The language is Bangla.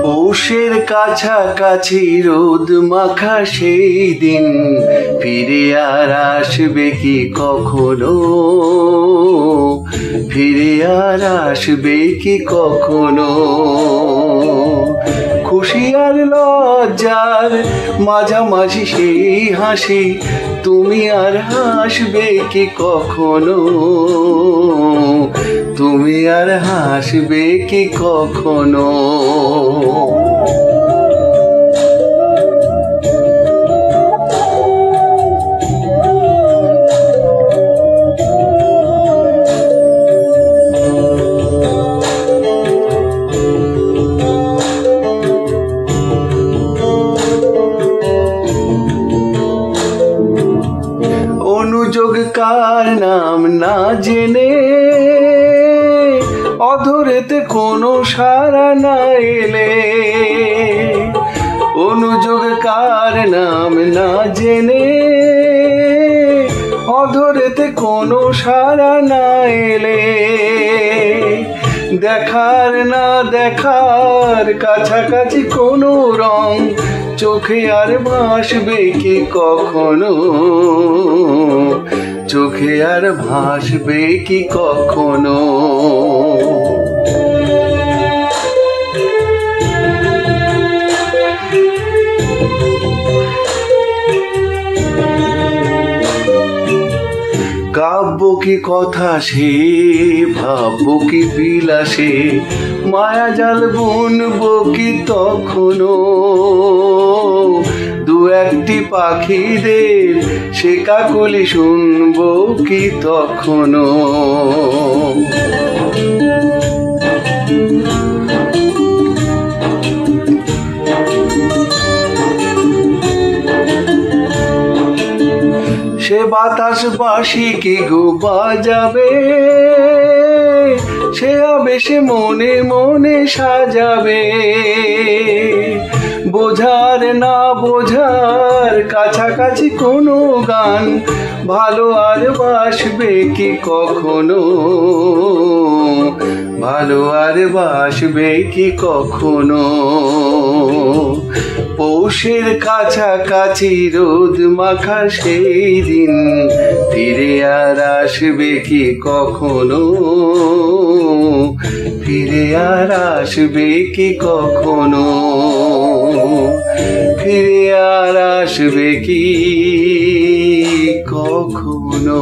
পৌষের কাছাকাছি রোদ মাখা সেই দিন ফিরে আর আসবে কি কখনো? ফিরে আর আসবে কি কখনো? খুশি আর লজ্জার মাঝামাঝি সেই হাসি, তুমি আর হাসবে কি কখনো? তুমি আর হাসবে কি কখনো? অনুযোগ কার নাম না জেনে অধরেতে কোনো সারা না এলে, অনুযোগ কার নাম না জেনে অধরেতে কোনো সারা না এলে, দেখার না দেখার কাছাকাছি কোনো রং চোখে আর ভাসবে কি কখনো? চোখে আর ভাসবে কি কখনো? কাব্য কি কথা সে, ভাবব কি বিলাসে, মায়া জাল বুনবো কি তখনো? দু একটি পাখিদের সে কাকলি শুনবো কি তখনো? সে বাতাস বাঁশি কি গো বাজাবে, সে আবেশে মনে মনে সাজাবে, বোঝার না বোঝার কাছাকাছি কোনো গান ভালো আর বাসবে কি কখনো? ভালো আর বাসবে কি কখনো? পৌষের কাছাকাছি রোদ মাখা সেই দিন ফিরে আর আসবে কি কখনো? ফিরে আর আসবে কি কখনো? ফিরে আর আসবে কি কখনো?